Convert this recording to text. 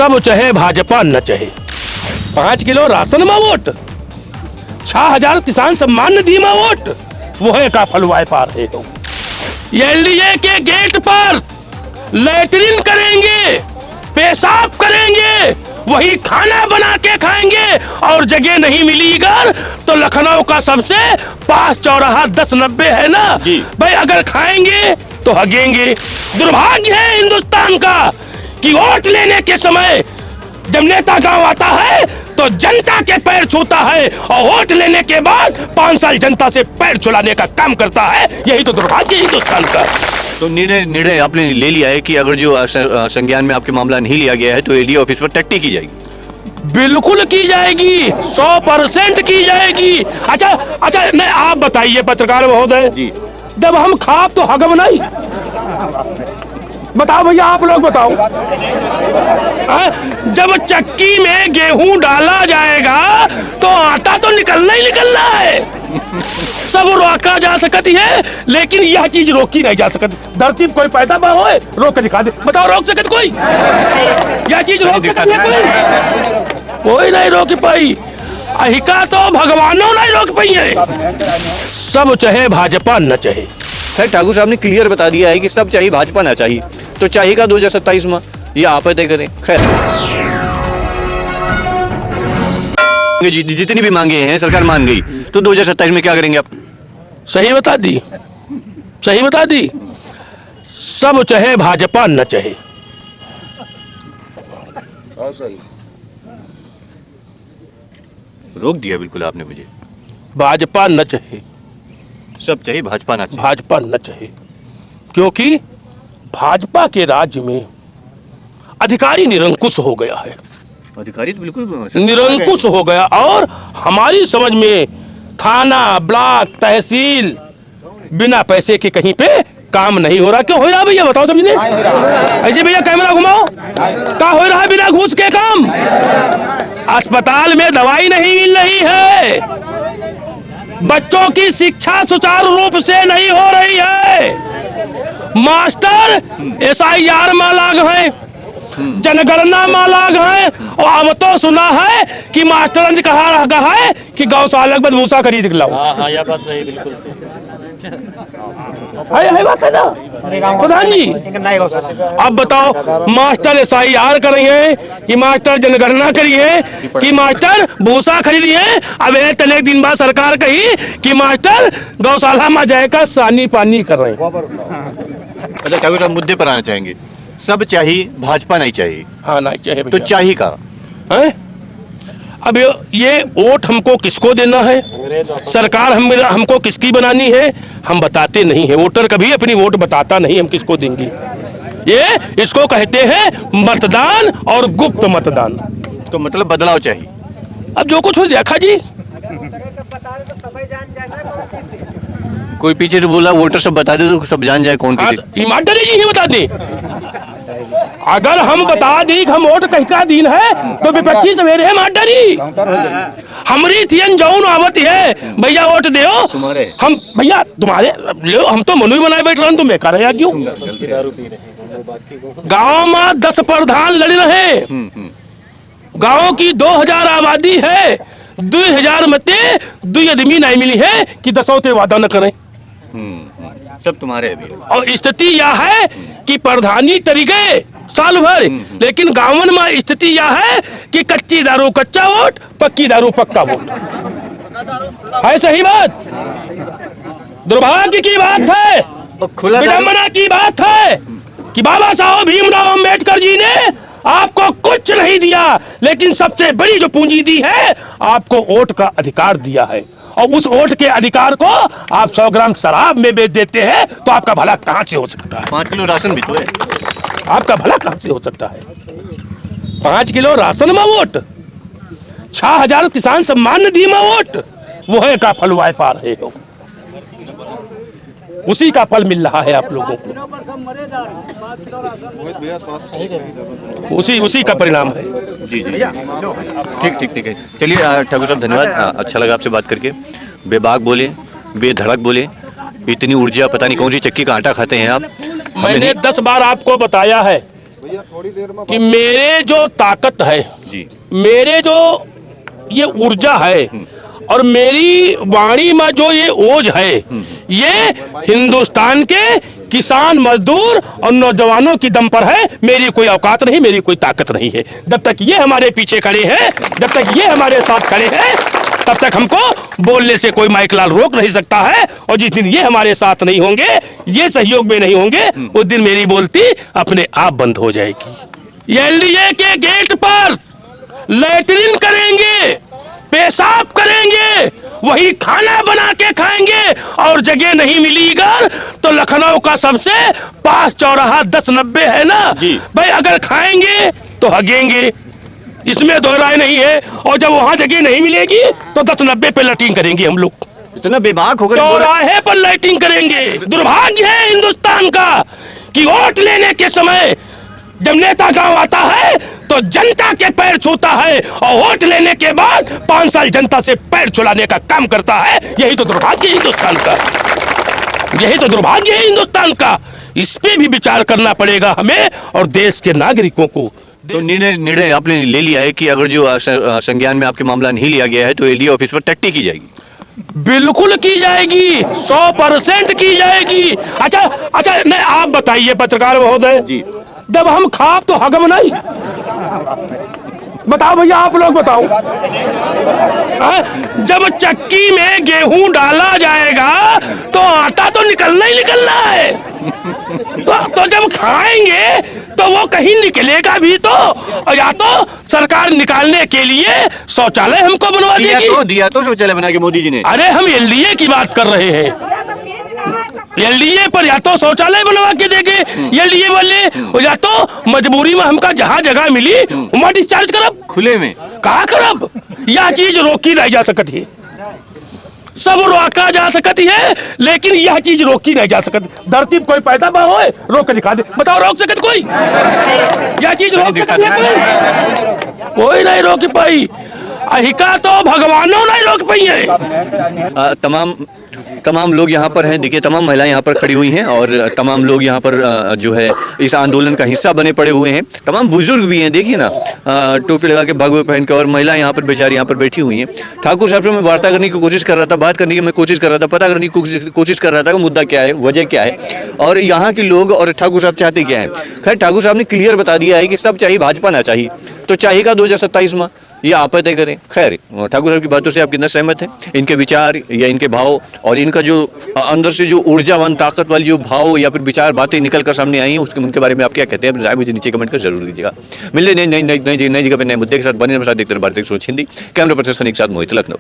सब चाहे भाजपा न चाहे 5 किलो राशन में वोट 6000 किसान सम्मान निधि में वोट वो है का फलवाए पार है। एनडीए के गेट पर लैट्रिन करेंगे, पेशाब करेंगे, वही खाना बना के खाएंगे और जगह नहीं मिली अगर तो लखनऊ का सबसे पास चौराहा 1090 है ना भाई, अगर खाएंगे तो हगेंगे। दुर्भाग्य है हिंदुस्तान का कि वोट लेने के समय जब नेता गांव आता है तो जनता के पैर छूता है और वोट लेने के बाद 5 साल जनता से पैर छुलाने का काम करता है। यही तो दुर्भाग्य है हिंदुस्तान का। तो निर्णय आपने ले लिया है कि अगर जो संज्ञान में आपके मामला नहीं लिया गया है तो एडीए ऑफिस पर टट्टी की जाएगी? बिल्कुल की जाएगी, 100% की जाएगी। अच्छा नहीं, आप बताइए पत्रकार महोदय जी, जब हम खाब तो हगम नहीं, बताओ भैया आप लोग बताओ। जब चक्की में गेहूं डाला जाएगा तो आटा तो निकलना ही निकलना है। सब रोका जा सकती है लेकिन यह चीज रोकी नहीं जा सकती। धरती कोई पैदा ना हो रोक के दिखा दे, बताओ रोक सकते कोई? यह चीज रोक सकती है कोई नहीं रोक पाई। अहिका तो भगवानों नहीं रोक पाई है। सब चाहे भाजपा न चाहे। खैर ठाकुर साहब ने क्लियर बता दिया है कि सब चाहिए भाजपा ना चाहिए, तो चाहिए का 2027 में ये आप तय करें। खैर जितनी भी मांगे हैं सरकार मान गई तो 2027 में क्या करेंगे आप? सही बता दी, सही बता दी। सब चाहे भाजपा न चाहे। रोक दिया बिल्कुल आपने मुझे। भाजपा न चाहे, सब चाहिए भाजपा ना चाहिए। भाजपा न चाहे क्योंकि भाजपा के राज्य में अधिकारी निरंकुश हो गया है। अधिकारी तो बिल्कुल निरंकुश हो गया और हमारी समझ में थाना, ब्लॉक, तहसील बिना पैसे के कहीं पे काम नहीं हो रहा। क्यों हो रहा भैया बताओ समझने? ऐसे भैया कैमरा घुमाओ, क्या हो रहा है बिना घूस के काम? अस्पताल में दवाई नहीं मिल रही है, बच्चों की शिक्षा सुचारू रूप से नहीं हो रही है, मास्टर SIR में लाग है, जनगणना में लाग है और अब तो सुना है कि मास्टर ने कहा है कि गौशाला के भूसा खरीद के लाओ। हाँ यह बात सही, बिल्कुल सही है बात है ना प्रधान जी? अब बताओ मास्टर SIR करिए कि मास्टर जनगणना करिए कि मास्टर भूसा खरीदिए। अब तने एक दिन बाद सरकार कही कि मास्टर गौशाला में जाएगा सानी पानी कर रहे हैं। अच्छा ठाकुर साहब मुद्दे पर आना चाहेंगे। सब चाहिए भाजपा नहीं चाहिए। हाँ नहीं चाहिए तो चाहिए का है? अब ये वोट हमको किसको देना है, सरकार हमको किसकी बनानी है, हम बताते नहीं है। वोटर कभी अपनी वोट बताता नहीं हम किसको देंगे। ये इसको कहते हैं मतदान और गुप्त मतदान। तो मतलब बदलाव चाहिए। अब जो कुछ हो देखा जी, कोई पीछे से बोला वोटर सब बता दे तो सब जान जाए कौन किसी। ईमानदारी जी बता दे। अगर हम बता दी हम वोट किसका दिन है तो विपक्षी सवेरे है ईमानदारी। हमारी थियन जौन आवत है भैया वोट दे तुम्हारे, हम भैया तुम्हारे ले, हम तो मनु ही बनाए बैठ रहे तुम बेकार है क्यों? गाँव में 10 प्रधान लड़ रहे, गाँव की 2000 आबादी है, 2000 में 2 आदमी नहीं मिली है कि 10 वादा न करें। सब तुम्हारे अभी। और स्थिति यह है कि प्रधानी तरीके साल भर, लेकिन गांवन में स्थिति यह है कि कच्ची दारू कच्चा वोट, पक्की दारू पक्का वोट है। सही बात, दुर्भाग्य की बात है, विडंबना की बात है कि बाबा साहब भीमराव अंबेडकर जी ने आपको कुछ नहीं दिया लेकिन सबसे बड़ी जो पूंजी दी है आपको वोट का अधिकार दिया है। और उस वोट के अधिकार को आप 100 ग्राम शराब में बेच देते हैं तो आपका भला कहां से हो सकता है? 5 किलो राशन भी तो है। आपका भला कहां से हो सकता है? 5 किलो राशन में वोट, 6000 किसान सम्मान निधि में वोट वो है का फलवाए पा रहे हो। उसी का फल मिल रहा है आप लोगों को, उसी का परिणाम है। जी ठीक है। चलिए ठाकुर साहब धन्यवाद, अच्छा लगा आपसे बात करके। बेबाक बोले, बेधड़क बोले, इतनी ऊर्जा, पता नहीं कौन सी चक्की का आटा खाते हैं आप। मैंने 10 बार आपको बताया है कि मेरे जो ताकत है, जी मेरे जो ये ऊर्जा है और मेरी वाणी में जो ये ओज है, ये हिंदुस्तान के किसान, मजदूर और नौजवानों की दम पर है। मेरी कोई औकात नहीं, मेरी कोई ताकत नहीं है। जब तक ये हमारे पीछे खड़े हैं, जब तक ये हमारे साथ खड़े हैं, तब तक हमको बोलने से कोई माइकलाल रोक नहीं सकता है। और जिस दिन ये हमारे साथ नहीं होंगे, ये सहयोग में नहीं होंगे, उस दिन मेरी बोलती अपने आप बंद हो जाएगी। एलडीए के गेट पर लैट्रिन करेंगे, पेशाब करेंगे, वही खाना बना के खाएंगे। और जगह नहीं मिलीगा तो लखनऊ का सबसे पास चौराहा 10-90 है ना जी। भाई, अगर खाएंगे तो हगेंगे, इसमें दो राय नहीं है। और जब वहां जगह नहीं मिलेगी तो 10-90 पे लैट्रिन करेंगे हम लोग, इतना बेबाक होकर बोल रहे- चौराहे पर लाइटिंग करेंगे। दुर्भाग्य है हिंदुस्तान का कि वोट लेने के समय जब नेता गांव आता है तो जनता के पैर छूता है और वोट लेने के बाद 5 साल जनता से पैर छुलाने का काम करता है। यही तो दुर्भाग्य है हिंदुस्तान का, यही तो दुर्भाग्य है हिंदुस्तान का। इस पे भी विचार करना पड़ेगा हमें और देश के नागरिकों को। तो निर्णय आपने ले लिया है कि अगर जो संज्ञान में आपके मामला नहीं लिया गया है तो एलडीए ऑफिस पर टट्टी की जाएगी? बिल्कुल की जाएगी, 100% की जाएगी। अच्छा, नहीं आप बताइए पत्रकार महोदय जी। जब हम खाब तो हगम नहीं, बताओ भैया, आप लोग बताओ। जब चक्की में गेहूं डाला जाएगा तो आटा तो निकलना ही निकलना है। तो जब खाएंगे तो वो कहीं निकलेगा भी तो। और या तो सरकार निकालने के लिए शौचालय हमको बनवा देगी। दिया तो शौचालय बना के मोदी जी ने। अरे हम एलडीए की बात कर रहे हैं, एलडीए पर या तो शौचालय बनवा के देंगे एलडीए वाले, या तो मजबूरी में हमका जहाँ जगह मिली वहाँ डिस्चार्ज करब। खुले में कहा करब? यह चीज रोकी नहीं जा सकती है, सब रोका जा सकती है लेकिन यह चीज रोकी नहीं जा सकती। धरती पर कोई पैदा बा होए रोक के दिखा दे, बताओ रोक सकत कोई? यह चीज रोक सकती है कोई नहीं रोक पाई। अहिका तो भगवानों नहीं रोक पाई है। तमाम लोग यहाँ पर हैं, देखिए तमाम महिलाएं यहाँ पर खड़ी हुई हैं और तमाम लोग यहाँ पर जो है इस आंदोलन का हिस्सा बने पड़े हुए हैं। तमाम बुजुर्ग भी हैं, देखिए ना, टोपी लगा के भगवे पहन के, और महिलाएं यहाँ पर बेचारी यहाँ पर बैठी हुई हैं। ठाकुर साहब से मैं वार्ता करने की कोशिश कर रहा था, बात करने की मैं कोशिश कर रहा था, पता करने की कोशिश कर रहा था कि मुद्दा क्या है, वजह क्या है और यहाँ के लोग और ठाकुर साहब चाहते क्या है। खैर ठाकुर साहब ने क्लियर बता दिया है कि सब चाहिए, भाजपा ना चाहिए। तो चाहिएगा 2027 में, ये आप तय करें। खैर ठाकुर साहब की बातों से आप कितना सहमत हैं? इनके विचार या इनके भाव और इनका जो अंदर से जो ऊर्जावान ताकत वाली जो भाव या फिर विचार बातें निकल कर सामने आई हैं, उसके उनके बारे में आप क्या कहते हैं? राय मुझे नीचे कमेंट कर जरूर दीजिएगा। मिलने नई जगह पर नए मुद्दे के साथ बने, देखते रहे भारतीय सोच हिंदी। कैमरा पर्सन के साथ मोहित, लखनऊ।